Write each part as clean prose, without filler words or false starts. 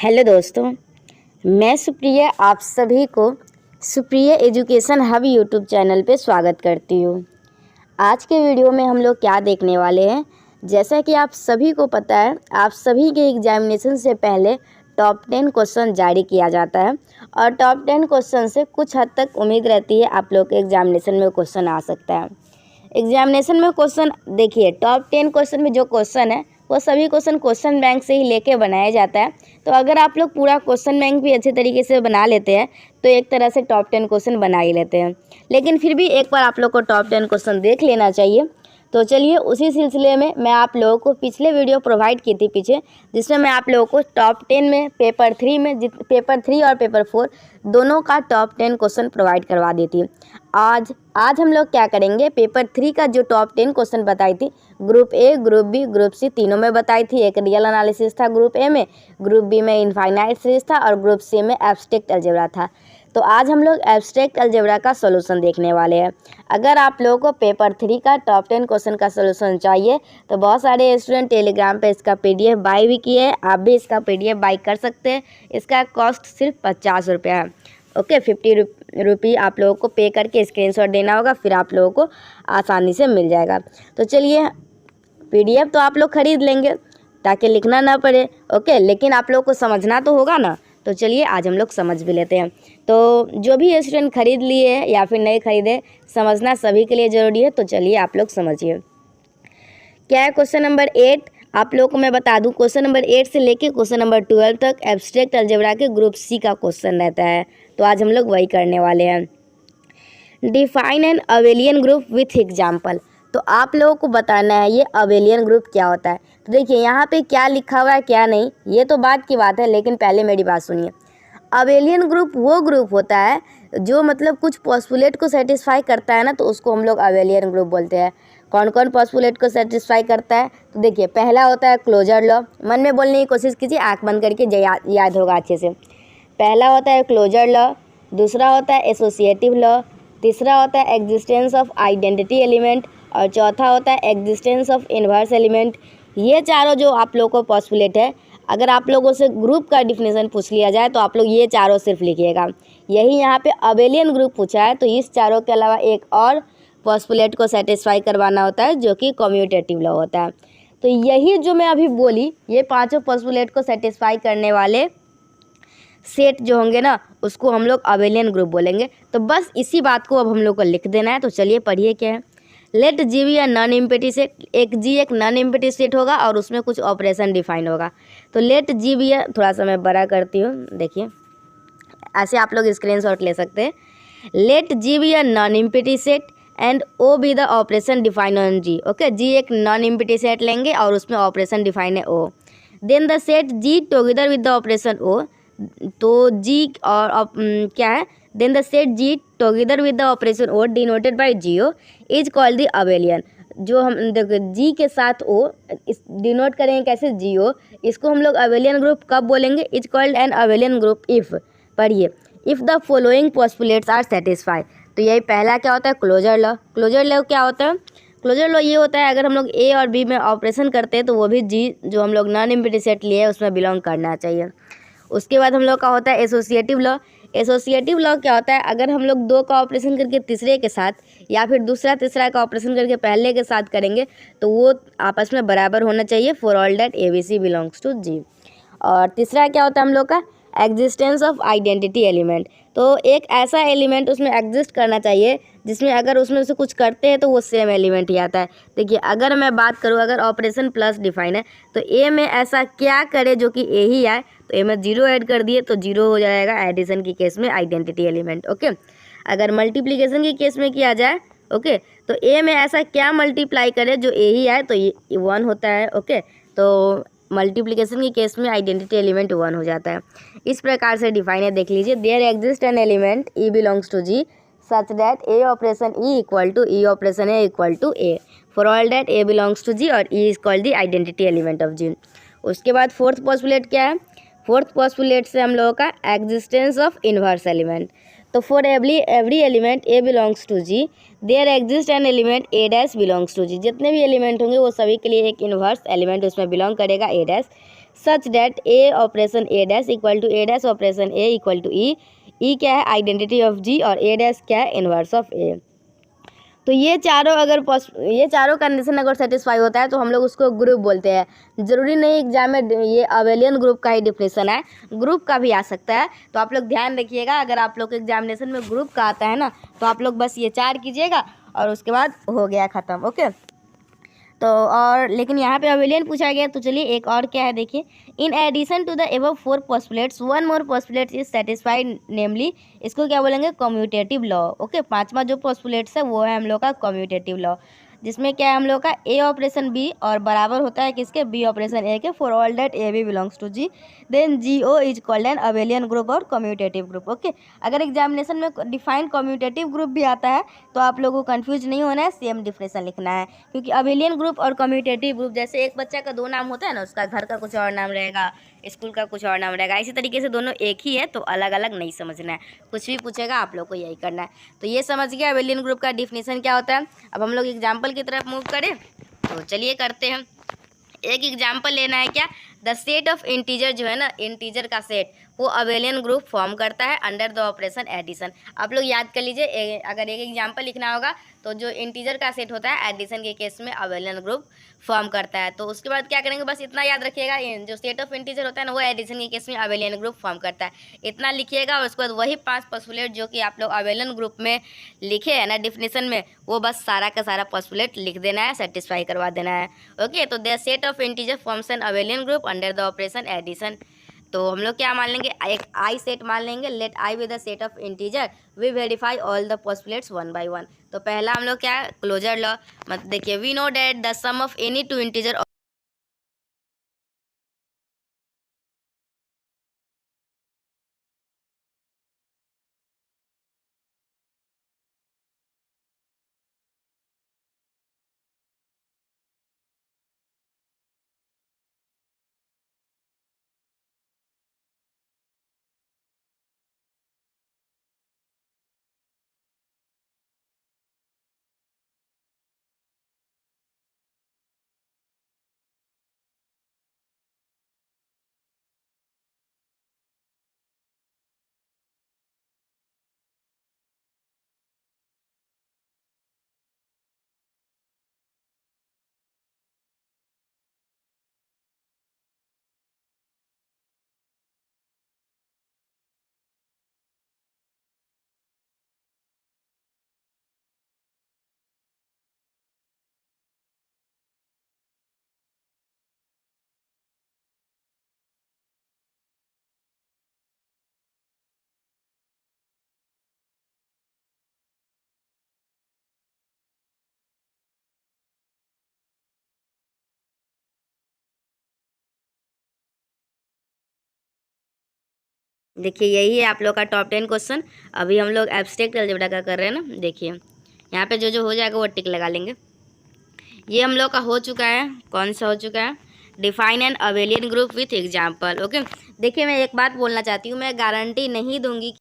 Hello दोस्तों, मैं सुप्रिया आप सभी को Supriya education hub YouTube channel पे स्वागत करती हूँ। आज के वीडियो में हम लोग क्या देखने वाले हैं, जैसा कि आप सभी को पता है, आप सभी के एग्जामिनेशन से पहले टॉप 10 क्वेश्चन जारी किया जाता है और टॉप 10 क्वेश्चन से कुछ हद तक उम्मीद रहती है आप लोग के एग्जामिनेशन में क्वेश्चन आ सकता है। एग्जामिनेशन में क्वेश्चन देखिए, टॉप 10 क्वेश्चन में जो क्वेश्चन है वो सभी क्वेश्चन बैंक से ही लेके बनाया जाता है। तो अगर आप लोग पूरा क्वेश्चन बैंक भी अच्छे तरीके से बना लेते हैं तो एक तरह से टॉप 10 क्वेश्चन बना ही लेते हैं, लेकिन फिर भी एक बार आप लोग को टॉप 10 क्वेश्चन देख लेना चाहिए। तो चलिए, उसी सिलसिले में मैं आप लोगों को पिछले वीडियो प्रोवाइड की थी पीछे, जिसमें मैं आप लोगों को टॉप 10 में पेपर 3 में पेपर 3 और पेपर 4 दोनों का टॉप 10 क्वेश्चन प्रोवाइड करवा दी थी। आज हम लोग क्या करेंगे, पेपर 3 का जो टॉप 10 क्वेश्चन बताई थी, group A, group B, group C तीनों में बताई थी। एक रियल एनालिसिस था ग्रुप ए में, ग्रुप बी में इनफाइनाइट सीरीज था और ग्रुप सी में एब्स्ट्रैक्ट अलजेब्रा था। तो आज हम लोग एब्स्ट्रैक्ट अलजेब्रा का सॉल्यूशन देखने वाले हैं। अगर आप लोगों को पेपर 3 का टॉप 10 क्वेश्चन का सॉल्यूशन चाहिए तो बहुत सारे स्टूडेंट टेलीग्राम पे इसका PDF बाय भी किए हैं, आप भी इसका PDF बाय कर सकते हैं। इसका कॉस्ट सिर्फ 50 रुपया है। ओके, 50 रुपये आप लोगों को पे करके स्क्रीनशॉट देना होगा, फिर आप लोगों को आसानी से मिल जाएगा। तो चलिए, PDF तो आप लोग खरीद लेंगे ताकि लिखना ना पड़े। ओके, लेकिन आप लोग को समझना तो होगा ना। तो चलिए, आज हम लोग समझ भी लेते हैं। तो जो भी स्टूडेंट खरीद लिए या फिर नहीं खरीदे, समझना सभी के लिए ज़रूरी है। तो चलिए आप लोग समझिए क्या है। क्वेश्चन नंबर 8 आप लोग को मैं बता दूं, क्वेश्चन नंबर 8 से लेके क्वेश्चन नंबर 12 तक एब्स्ट्रैक्ट अलजेब्रा के ग्रुप सी का क्वेश्चन रहता है। तो आज हम लोग वही करने वाले हैं। Define N abelian group with example. तो आप लोगों को बताना है ये अबेलियन ग्रुप क्या होता है। तो देखिए यहाँ पे क्या लिखा हुआ है क्या नहीं, ये तो बात की बात है, लेकिन पहले मेरी बात सुनिए। अबेलियन ग्रुप वो ग्रुप होता है जो मतलब कुछ पॉस्पुलेट को सेटिस्फाई करता है ना, तो उसको हम लोग अबेलियन ग्रुप बोलते हैं। कौन कौन पॉस्पुलेट को सेटिस्फाई करता है, तो देखिए पहला होता है क्लोजर लॉ। मन में बोलने की कोशिश कीजिए, आँख बंद करके याद होगा अच्छे से। पहला होता है क्लोजर लॉ, दूसरा होता है एसोसिएटिव लॉ, तीसरा होता है एग्जिस्टेंस ऑफ आइडेंटिटी एलिमेंट और चौथा होता है एग्जिस्टेंस ऑफ इन्वर्स एलिमेंट। ये चारों जो आप लोगों को पॉस्पुलेट है, अगर आप लोगों से ग्रुप का डिफिनेशन पूछ लिया जाए तो आप लोग ये चारों सिर्फ लिखिएगा। यही यहाँ पे अबेलियन ग्रुप पूछा है, तो इस चारों के अलावा एक और पॉस्पुलेट को सेटिस्फाई करवाना होता है जो कि कम्यूटेटिव लॉ होता है। तो यही जो मैं अभी बोली, ये पाँचों पॉस्पुलेट को सेटिस्फाई करने वाले सेट जो होंगे ना, उसको हम लोग अबेलियन ग्रुप बोलेंगे। तो बस इसी बात को अब हम लोग को लिख देना है। तो चलिए पढ़िए क्या है। Late G be a non empty set, एक जी एक नॉन एम्प्टी सेट होगा और उसमें कुछ ऑपरेशन डिफाइन होगा। तो लेट जी बी या, थोड़ा सा मैं बड़ा करती हूँ, देखिए ऐसे आप लोग स्क्रीनशॉट ले सकते हैं। Let G be a non empty set and O be the operation define on G. Okay, G एक नॉन एम्प्टी सेट लेंगे और उसमें ऑपरेशन डिफाइन है O. Then the set G together with the operation O, तो G और क्या है, then the set G together with the operation O denoted by G O is called the abelian. जो हम देखो जी के साथ ओ इस डिनोट करेंगे कैसे, जीओ, इसको हम लोग अबेलियन ग्रुप कब बोलेंगे, is called an abelian group if, पढ़िए, if the following postulates are satisfy. तो यही पहला क्या होता है, क्लोजर लॉ। क्लोजर लॉ क्या होता है, क्लोजर लॉ ये होता है अगर हम लोग ए और बी में ऑपरेशन करते हैं तो वो भी जी जो हम लोग नॉन एम्प्टी सेट लिए है उसमें बिलोंग करना चाहिए। उसके बाद हम लोग का होता है एसोसिएटिव लॉ। एसोसिएटिव लॉ क्या होता है, अगर हम लोग दो का ऑपरेशन करके तीसरे के साथ या फिर दूसरा तीसरा का ऑपरेशन करके पहले के साथ करेंगे तो वो आपस में बराबर होना चाहिए, for all that ABC belongs to G. और तीसरा क्या होता है हम लोग का, एग्जिस्टेंस ऑफ आइडेंटिटी एलिमेंट। तो एक ऐसा एलिमेंट उसमें एग्जिस्ट करना चाहिए जिसमें अगर उसमें से कुछ करते हैं तो वो सेम एलिमेंट ही आता है। देखिए अगर मैं बात करूँ, अगर ऑपरेशन प्लस डिफाइन है तो ए में ऐसा क्या करे जो कि ए ही आए, तो ए में 0 ऐड कर दिए तो 0 हो जाएगा एडिशन की केस में आइडेंटिटी एलिमेंट। ओके, अगर मल्टीप्लिकेशन की केस में किया जाए, ओके, तो ए में ऐसा क्या मल्टीप्लाई करे जो ए ही आए, तो ये 1 होता है। ओके, तो मल्टीप्लिकेशन की केस में आइडेंटिटी एलिमेंट 1 हो जाता है। इस प्रकार से डिफाइन है, देख लीजिए। There exist an element E belongs to G such that A operation E equal to E operation A equal to A, for all that A belongs to G और E is called the identity element of G. उसके बाद fourth पॉस्पुलेट क्या है, fourth पॉस्पुलेट से हम लोगों का existence of inverse element. तो for every element A belongs to G there exist an element A dash belongs to G. जितने भी एलिमेंट होंगे वो सभी के लिए एक इन्वर्स एलिमेंट उसमें बिलोंग करेगा, A dash, such that A operation A dash equal to A dash operation A equal to E. E क्या है, आइडेंटिटी ऑफ जी, और ए डैश क्या है, इनवर्स ऑफ ए। तो ये चारों कंडीशन अगर सेटिस्फाई होता है तो हम लोग उसको ग्रुप बोलते हैं। ज़रूरी नहीं एग्जाम में ये अबेलियन ग्रुप का ही डिफिनेशन है, ग्रुप का भी आ सकता है। तो आप लोग ध्यान रखिएगा, अगर आप लोग एग्जामिनेशन में ग्रुप का आता है ना तो आप लोग बस ये 4 कीजिएगा और उसके बाद हो गया ख़त्म। ओके, तो और लेकिन यहाँ पे अबेलियन पूछा गया, तो चलिए एक और क्या है देखिए। In addition to the above 4 postulates one more postulates is satisfied, namely इसको क्या बोलेंगे, कम्यूटेटिव लॉ। ओके, 5वां जो पोस्टुलेट्स है वो है हम लोग का कम्यूटेटिव लॉ, जिसमें क्या है हम लोग का ए ऑपरेशन बी और बराबर होता है किसके, बी ऑपरेशन ए के। For all that A B belongs to G, then G O is called an abelian group और कम्यूटेटिव ग्रुप। ओके, अगर एग्जामिनेशन में डिफाइन कम्यूटेटिव ग्रुप भी आता है तो आप लोगों को कंफ्यूज नहीं होना है, सेम डिफिनेशन लिखना है। क्योंकि अबेलियन ग्रुप और कम्यूटेटिव ग्रुप, जैसे एक बच्चा का 2 नाम होता है ना, उसका घर का कुछ और नाम रहेगा, स्कूल का कुछ और नाम रहेगा, इसी तरीके से दोनों एक ही है तो अलग अलग नहीं समझना है। कुछ भी पूछेगा आप लोग को यही करना है। तो ये समझ गया अबेलियन ग्रुप का डिफिनेशन क्या होता है। अब हम लोग एग्जाम्पल की तरफ मूव करें, तो चलिए करते हैं। एक एग्जाम्पल लेना है क्या, द सेट ऑफ इंटीजर जो है ना, इंटीजर का सेट वो अबेलियन ग्रुप फॉर्म करता है अंडर द ऑपरेशन एडिशन। आप लोग याद कर लीजिए, अगर एक एग्जाम्पल लिखना होगा तो जो इंटीजर का सेट होता है एडिशन के केस में अबेलियन ग्रुप फॉर्म करता है। तो उसके बाद क्या करेंगे, बस इतना याद रखिएगा, जो सेट ऑफ इंटीजर होता है ना वो एडिशन के केस में अबेलियन ग्रुप फॉर्म करता है, इतना लिखिएगा। और उसके बाद वही 5 पोस्टुलेट जो कि आप लोग अबेलियन ग्रुप में लिखे हैं ना डिफिनेशन में, वो बस सारा का सारा पोस्टुलेट लिख देना है, सेटिस्फाई करवा देना है। ओके, तो the set of integer forms an abelian group under the operation addition. तो हम लोग क्या मान लेंगे, एक आई सेट मान लेंगे, let I with the set of integer, we verify all the postulates 1 by 1। तो पहला हम लोग क्या, क्लोजर लॉ, मतलब देखिए, we know that the sum of any 2 integer, देखिए यही है आप लोग का टॉप 10 क्वेश्चन। अभी हम लोग एब्स्ट्रैक्ट अलजेब्रा का कर रहे हैं ना, देखिए यहाँ पे जो जो हो जाएगा वो टिक लगा लेंगे। ये हम लोग का हो चुका है, कौन सा हो चुका है, define N abelian group with example. Okay, देखिए मैं एक बात बोलना चाहती हूँ, मैं गारंटी नहीं दूंगी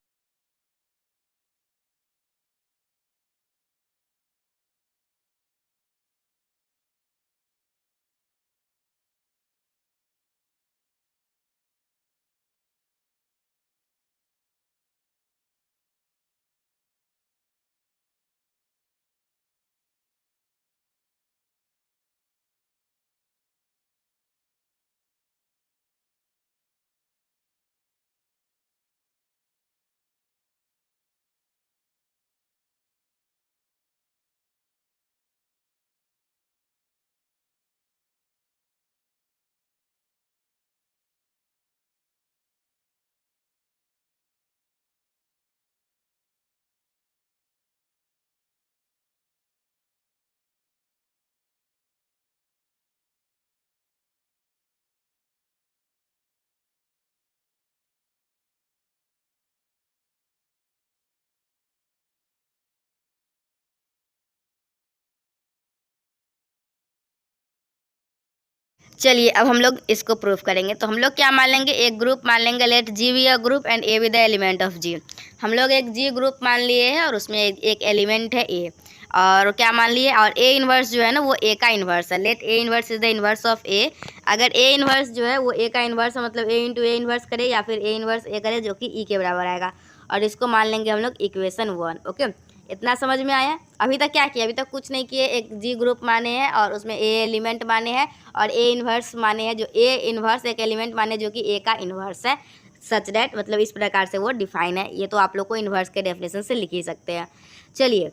चलिए अब हम लोग इसको प्रूफ करेंगे। तो हम लोग क्या मान लेंगे, एक ग्रुप मान लेंगे, let G be a group and A with the element of G. हम लोग एक जी ग्रुप मान लिए हैं और उसमें एक एलिमेंट है ए। और क्या मान लिए, और ए इन्वर्स जो है ना वो ए का इन्वर्स है। Let A inverse is the inverse of A. अगर ए इन्वर्स जो है वो ए का इन्वर्स है, मतलब ए इंटू ए इन्वर्स करे या फिर ए इन्वर्स ए करे, जो कि ई के बराबर आएगा, और इसको मान लेंगे हम लोग इक्वेशन 1। ओके, इतना समझ में आया। अभी तक क्या किया, अभी तक कुछ नहीं किए। एक जी ग्रुप माने हैं और उसमें ए एलिमेंट माने हैं और ए इन्वर्स माने हैं, जो ए इन्वर्स एक एलिमेंट माने जो कि ए का इन्वर्स है, सच दैट, मतलब इस प्रकार से वो डिफाइन है। ये तो आप लोग को इन्वर्स के डेफिनेशन से लिख ही सकते हैं। चलिए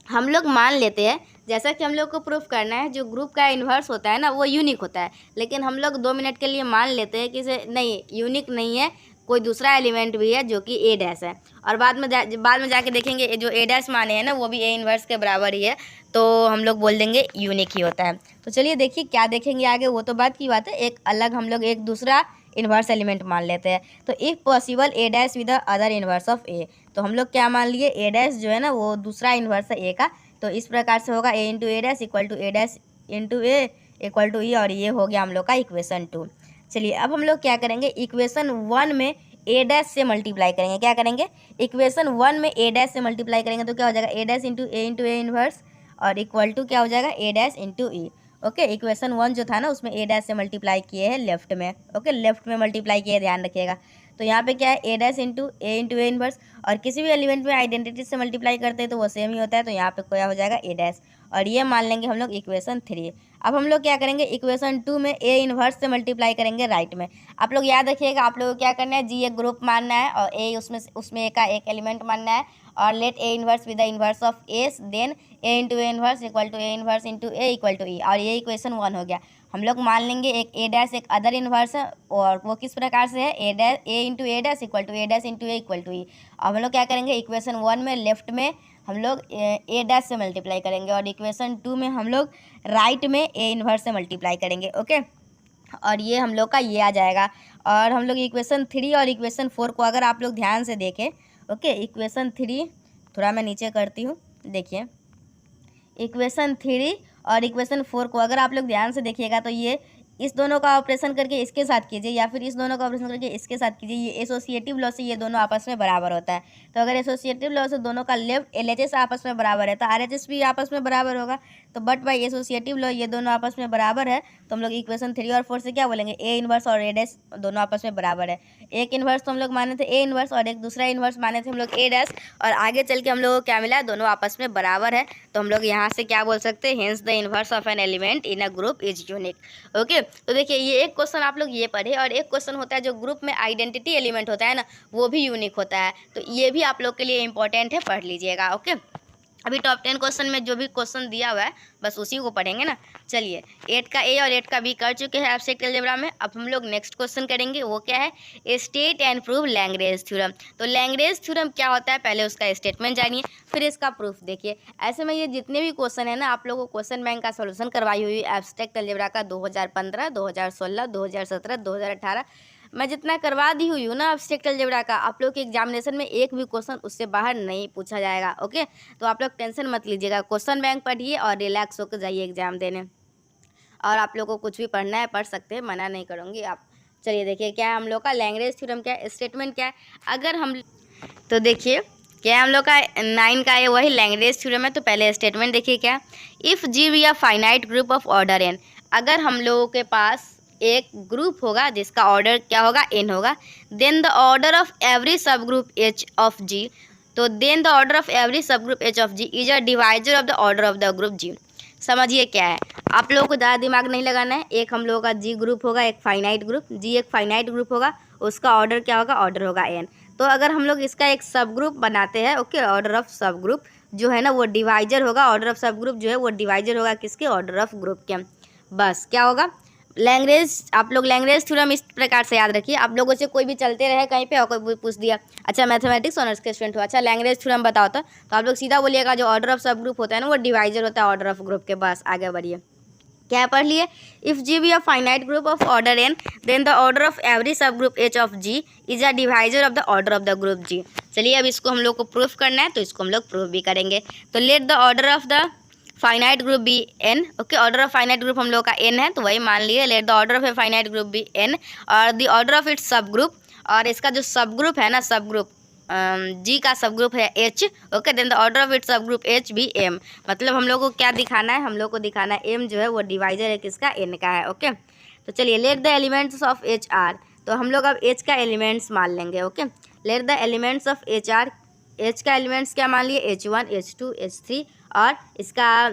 हम लोग मान लेते हैं, जैसा कि हम लोग को प्रूफ करना है, जो ग्रुप का इन्वर्स होता है ना वो यूनिक होता है, लेकिन हम लोग 2 मिनट के लिए मान लेते हैं कि इसे नहीं, यूनिक नहीं है, कोई दूसरा एलिमेंट भी है जो कि ए डैश है, और बाद में जाके देखेंगे जो ए डैश माने हैं ना वो भी ए इन्वर्स के बराबर ही है, तो हम लोग बोल देंगे यूनिक ही होता है। तो चलिए देखिए क्या देखेंगे आगे, वो तो बात की बात है। एक अलग हम लोग एक दूसरा इन्वर्स एलिमेंट मान लेते हैं। तो if possible A dash with the other inverse of A, तो हम लोग क्या मान लिए, ए डैश जो है ना वो दूसरा इन्वर्स है ए का, तो इस प्रकार से होगा A into A dash equal to A dash into A equal to E, और ये हो गया हम लोग का इक्वेशन 2। चलिए अब हम लोग क्या करेंगे, इक्वेशन 1 में ए डैश से मल्टीप्लाई करेंगे। क्या करेंगे, इक्वेशन 1 में ए डैश से मल्टीप्लाई करेंगे, तो क्या हो जाएगा, ए डैश इंटू ए इन्वर्स और इक्वल टू क्या हो जाएगा, ए डैश इंटू ई। ओके, इक्वेशन 1 जो था ना उसमें ए डैश से मल्टीप्लाई किए हैं लेफ्ट में। ओके, लेफ्ट में मल्टीप्लाई किए, ध्यान रखिएगा। तो यहाँ पे क्या है, ए डैश इंटू ए इन्वर्स, और किसी भी एलिमेंट में आइडेंटिटी से मल्टीप्लाई करते हैं तो वो सेम ही होता है, तो यहाँ पे क्या हो जाएगा, ए डैश, और ये मान लेंगे हम लोग इक्वेशन 3। अब हम लोग क्या करेंगे, इक्वेशन 2 में ए इन्वर्स से मल्टीप्लाई करेंगे राइट में। आप लोग याद रखिएगा, आप लोगों को क्या करना है, जी एक ग्रुप मानना है और ए उसमें ए का एक एलिमेंट मानना है, और let A inverse with the inverse of A, then A into A inverse equal to A inverse into A equal to E, और ये इक्वेशन 1 हो गया। हम लोग मान लेंगे एक ए डैश एक अदर इन्वर्स है, और वो किस प्रकार से है, A into A dash equal to A dash into A equal to E. अब हम लोग क्या करेंगे, इक्वेशन 1 में लेफ्ट में हम लोग ए डैश से मल्टीप्लाई करेंगे, और इक्वेशन 2 में हम लोग राइट में ए इन्वर्स से मल्टीप्लाई करेंगे। ओके, और ये हम लोग का ये आ जाएगा। और हम लोग इक्वेशन 3 और इक्वेशन 4 को अगर आप लोग ध्यान से देखें, ओके, इक्वेशन 3 थोड़ा मैं नीचे करती हूँ, देखिए इक्वेशन 3 और इक्वेशन 4 को अगर आप लोग ध्यान से देखिएगा तो ये इस दोनों का ऑपरेशन करके इसके साथ कीजिए, या फिर इस दोनों का ऑपरेशन करके इसके साथ कीजिए। ये एसोसिएटिव लॉ से ये दोनों आपस में बराबर होता है। तो अगर एसोसिएटिव लॉ से दोनों का लेफ्ट एलएचएस आपस में बराबर है तो आरएचएस भी आपस में बराबर होगा। तो बट बाई एसोसिएटिव लॉ ये दोनों आपस में बराबर है, तो हम लोग इक्वेशन 3 और 4 से क्या बोलेंगे, ए इन्वर्स और ए डैश दोनों आपस में बराबर है। एक इन्वर्स तो हम लोग माने थे ए इन्वर्स, और एक दूसरा इन्वर्स माने थे हम लोग ए डैश, और आगे चल के हम लोग को क्या मिला, दोनों आपस में बराबर है। तो हम लोग यहाँ से क्या बोल सकते हैं, hence the inverse of an element in a group is unique. Okay, तो देखिए ये एक क्वेश्चन आप लोग ये पढ़े, और एक क्वेश्चन होता है जो ग्रुप में आइडेंटिटी एलिमेंट होता है ना वो भी यूनिक होता है, तो ये भी आप लोग के लिए इंपॉर्टेंट है, पढ़ लीजिएगा। ओके, अभी टॉप 10 क्वेश्चन में जो भी क्वेश्चन दिया हुआ है बस उसी को पढ़ेंगे ना। चलिए 8 का ए और 8 का बी कर चुके हैं एब्स्ट्रैक्ट अलजेब्रा में। अब हम लोग नेक्स्ट क्वेश्चन करेंगे, वो क्या है, state and prove Lagrange theorem. तो लैग्रेंज थ्योरम क्या होता है, पहले उसका स्टेटमेंट जानिए फिर इसका प्रूफ देखिए। ऐसे में ये जितने भी क्वेश्चन है ना आप लोगों को क्वेश्चन बैंक का सोल्यूशन करवाई हुई एब्स्ट्रैक्ट अलजेब्रा का 2015, 2016, 2017, 2018 मैं जितना करवा दी हुई हूँ ना एब्स्ट्रैक्ट अलजेब्रा का, आप लोग के एग्जामिनेशन में एक भी क्वेश्चन उससे बाहर नहीं पूछा जाएगा। ओके, तो आप लोग टेंशन मत लीजिएगा, क्वेश्चन बैंक पढ़िए और रिलैक्स होकर जाइए एग्जाम देने। और आप लोग को कुछ भी पढ़ना है पढ़ सकते हैं, मना नहीं करूँगी आप। चलिए देखिए क्या है हम लोग का लैग्रेंज थ्योरम, क्या है स्टेटमेंट क्या है। अगर हम तो देखिए क्या है हम लोग का 9 का है वही लैग्रेंज थ्योरम है। तो पहले स्टेटमेंट देखिए क्या, if G be a finite group of order N, अगर हम लोगों के पास एक ग्रुप होगा जिसका ऑर्डर क्या होगा, एन होगा, then the order of every sub group H of G, तो then the order of every sub group H of G is a divisor of the order of the group G. समझिए क्या है, आप लोगों को ज़्यादा दिमाग नहीं लगाना है। एक हम लोगों का जी ग्रुप होगा, एक फाइनाइट ग्रुप, जी एक फाइनाइट ग्रुप होगा, उसका ऑर्डर क्या होगा, ऑर्डर होगा एन। तो अगर हम लोग इसका एक सब ग्रुप बनाते हैं, ओके, ऑर्डर ऑफ सब ग्रुप जो है ना वो डिवाइजर होगा, ऑर्डर ऑफ सब ग्रुप जो है वो डिवाइजर होगा किसके, ऑर्डर ऑफ ग्रुप के। बस क्या होगा लैग्रेंज, आप लोग लैग्रेंज थ्योरम इस प्रकार से याद रखिए। आप लोगों से कोई भी चलते रहे कहीं पे और कोई पूछ दिया, अच्छा मैथमेटिक्स ऑनर्स के स्टूडेंट हो, अच्छा लैग्रेंज थ्योरम बताओ, तो आप लोग सीधा बोलिएगा जो ऑर्डर ऑफ सब ग्रुप होता है ना वो डिवाइजर होता है ऑर्डर ऑफ ग्रुप के। बस आगे बढ़िए, क्या पढ़ लिए, if G be a finite group of order N then the order of every sub group H of G is a divisor of the order of the group G. चलिए अब इसको हम लोग को प्रूफ करना है, तो इसको हम लोग प्रूफ भी करेंगे। तो let the order of the finite group be N. Okay, order of finite group हम लोग का एन है, तो वही मान लिए, let the order of a finite group be N और the order of its sub group, और इसका जो सब ग्रुप है ना, सब ग्रुप जी का सब ग्रुप है H, okay, then the order of its sub group H be M. मतलब हम लोग को क्या दिखाना है, हम लोग को दिखाना है एम जो है वो डिवाइजर है किसका, एन का है, ओके। तो चलिए let the elements of H R, तो हम लोग अब एच का एलिमेंट्स मान लेंगे, okay. Let the elements of H R, H का एलिमेंट्स क्या मान लिए, H one, H two, H three, और इसका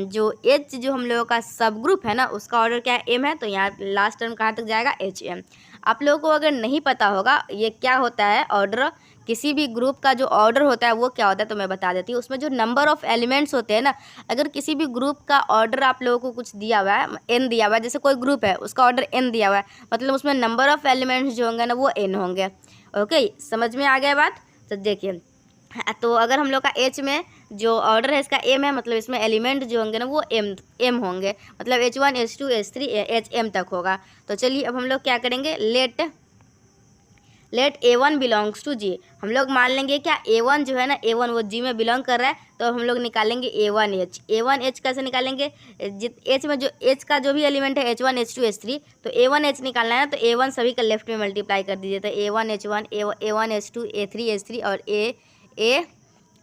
जो एच जो हम लोगों का सब ग्रुप है ना उसका ऑर्डर क्या है, एम है, तो यहाँ लास्ट टर्म कहाँ तक जाएगा, एच एम। आप लोगों को अगर नहीं पता होगा ये क्या होता है ऑर्डर, किसी भी ग्रुप का जो ऑर्डर होता है वो क्या होता है तो मैं बता देती हूँ। उसमें जो नंबर ऑफ एलिमेंट्स होते हैं ना, अगर किसी भी ग्रुप का ऑर्डर आप लोगों को कुछ दिया हुआ है, एन दिया हुआ है, जैसे कोई ग्रुप है उसका ऑर्डर एन दिया हुआ है, मतलब उसमें नंबर ऑफ एलिमेंट्स जो होंगे ना वो एन होंगे, ओके। समझ में आ गया बात। तो देखिए, तो अगर हम लोग का एच में जो ऑर्डर है इसका एम है, मतलब इसमें एलिमेंट जो होंगे ना वो एम होंगे, मतलब H one, H two, H three, H M तक होगा। तो चलिए अब हम लोग क्या करेंगे, let A one belongs to G. हम लोग मान लेंगे क्या, ए वन जो है ना, ए वन वो जी में बिलोंग कर रहा है, तो हम लोग निकालेंगे ए वन एच। ए वन एच कैसे निकालेंगे, एच में जो एच का जो भी एलिमेंट है H one, H two, H three, तो ए वन एच निकालना है ना, तो ए वन सभी का लेफ्ट में मल्टीप्लाई कर दीजिए, तो A one H one, A one H two, H three, और ए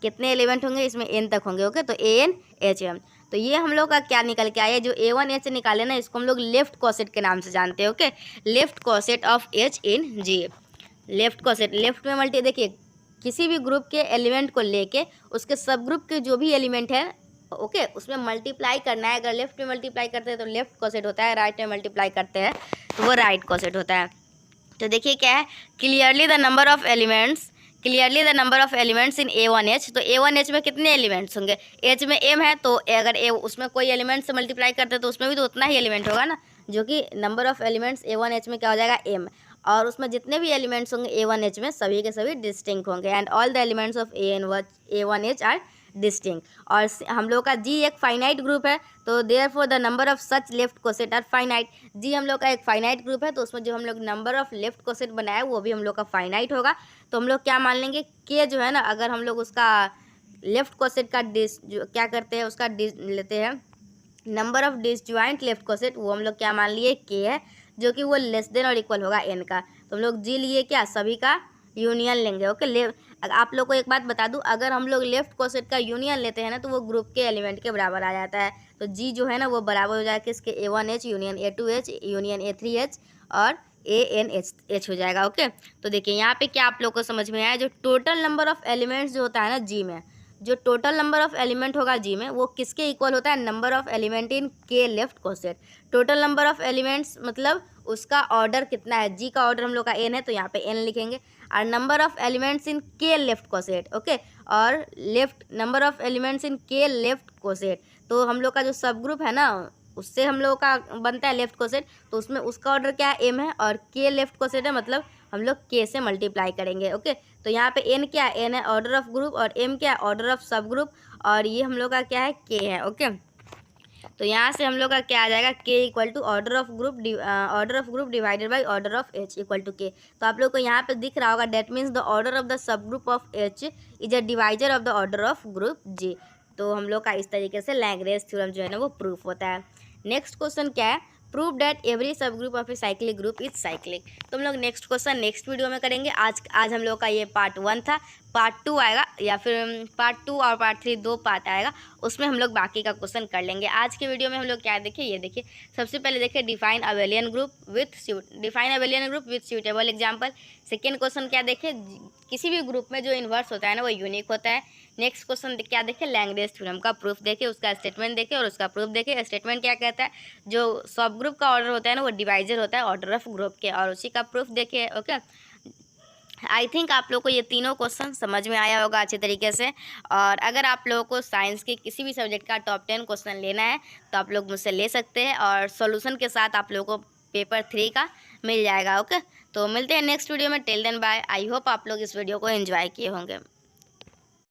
कितने एलिमेंट होंगे इसमें, एन तक होंगे, ओके। तो ए एन एच एम, तो ये हम लोग का क्या निकल के आया, जो ए वन एच निकाले ना इसको हम लोग लेफ्ट कॉसेट के नाम से जानते हैं, okay. Left coset of H in G, left coset, left में मल्टी, देखिए किसी भी ग्रुप के एलिमेंट को लेके उसके सब ग्रुप के जो भी एलिमेंट है, ओके, उसमें मल्टीप्लाई करना है। अगर लेफ्ट में मल्टीप्लाई करते हैं तो लेफ्ट कॉसेट होता है, राइट में मल्टीप्लाई करते हैं तो वो राइट कॉसेट होता है। तो देखिए क्या है, clearly the number of elements, clearly the number of elements in A one H. तो ए वन एच में कितने एलिमेंट्स होंगे, एच में एम है, तो अगर ए उसमें कोई एलिमेंट से मल्टीप्लाई करते हैं तो उसमें भी तो उतना ही एलिमेंट होगा ना, जो कि number of elements A one H में क्या हो जाएगा, एम। और उसमें जितने भी एलिमेंट्स होंगे ए वन एच में सभी के सभी डिस्टिंक्ट होंगे, and all the elements of A one H R distinct. और हम लोग का जी एक फाइनाइट ग्रुप है, तो therefore the number of such left coset are finite. G हम लोग का एक फाइनाइट ग्रुप है, तो उसमें जो हम लोग नंबर ऑफ लेफ्ट कोसेट बनाया वो भी हम लोग का फाइनाइट होगा। तो हम लोग क्या मान लेंगे, के जो है ना, अगर हम लोग उसका लेफ्ट कोसेट का जो क्या करते हैं उसका लेते हैं number of disjoint left coset, वो हम लोग क्या मान लिए, के है, जो कि वो लेस देन और इक्वल होगा एन का। तो हम लोग जी लिए क्या, सभी का यूनियन लेंगे, ओके। आप लोग को एक बात बता दूं, अगर हम लोग लेफ्ट कोसेट का यूनियन लेते हैं ना तो वो ग्रुप के एलिमेंट के बराबर आ जाता है। तो जी जो है ना वो बराबर हो जाएगा किसके, A one H union A two H union A three H और ए एन एच हो जाएगा, ओके। तो देखिए यहाँ पे क्या आप लोग को समझ में आया, जो टोटल नंबर ऑफ एलिमेंट्स जो होता है ना जी में, जो टोटल नंबर ऑफ एलिमेंट होगा जी में वो किसके इक्वल होता है, नंबर ऑफ एलिमेंट इन के left coset. Total number of elements मतलब उसका ऑर्डर कितना है, जी का ऑर्डर हम लोग का एन है तो यहाँ पे एन लिखेंगे, और नंबर ऑफ एलिमेंट्स इन के लेफ्ट कोसेट, ओके। और left number of elements in के लेफ्ट कोसेट, तो हम लोग का जो सब ग्रुप है ना उससे हम लोग का बनता है लेफ्ट कोसेट, तो उसमें उसका ऑर्डर क्या है, एम है, और के लेफ्ट कोसेट है, मतलब हम लोग के से मल्टीप्लाई करेंगे, ओके। तो यहाँ पे एन क्या है, एन है ऑर्डर ऑफ ग्रुप, और एम क्या है, ऑर्डर ऑफ सब ग्रुप, और ये हम लोग का क्या है, के है, ओके। तो यहाँ से हम लोग का क्या आ जाएगा, K equal to order of group divided by order of H equal to K. तो आप लोग को यहाँ पे दिख रहा होगा, that means the order of the sub group of H is a divisor of the order of group G. तो हम लोग का इस तरीके से लैग्रेंज थ्योरम जो है ना वो प्रूफ होता है। नेक्स्ट क्वेश्चन क्या है, prove that every sub group of a cyclic group is cyclic. तो हम लोग नेक्स्ट क्वेश्चन नेक्स्ट वीडियो में करेंगे। आज हम लोग का ये पार्ट 1 था, पार्ट 2 आएगा, या फिर पार्ट 2 और पार्ट 3 दो पार्ट आएगा, उसमें हम लोग बाकी का क्वेश्चन कर लेंगे। आज के वीडियो में हम लोग क्या देखिए, ये देखिए सबसे पहले देखिए define abelian group with suitable example. Second question क्या देखे, किसी भी ग्रुप में जो इन्वर्स होता है ना वो यूनिक होता है। नेक्स्ट क्वेश्चन क्या देखे, लैग्रेंज थ्योरम का प्रूफ देखे, उसका स्टेटमेंट देखे और उसका प्रूफ देखे। स्टेटमेंट क्या कहता है, जो सब ग्रुप का ऑर्डर होता है ना वो डिवाइजर होता है ऑर्डर ऑफ ग्रुप के, और उसी का प्रूफ देखे, ओके। आई थिंक आप लोग को ये तीनों क्वेश्चन समझ में आया होगा अच्छे तरीके से। और अगर आप लोगों को साइंस के किसी भी सब्जेक्ट का टॉप 10 क्वेश्चन लेना है तो आप लोग मुझसे ले सकते हैं, और सॉल्यूशन के साथ आप लोगों को पेपर 3 का मिल जाएगा, ओके। तो मिलते हैं नेक्स्ट वीडियो में, till then bye. I hope आप लोग इस वीडियो को एंजॉय किए होंगे।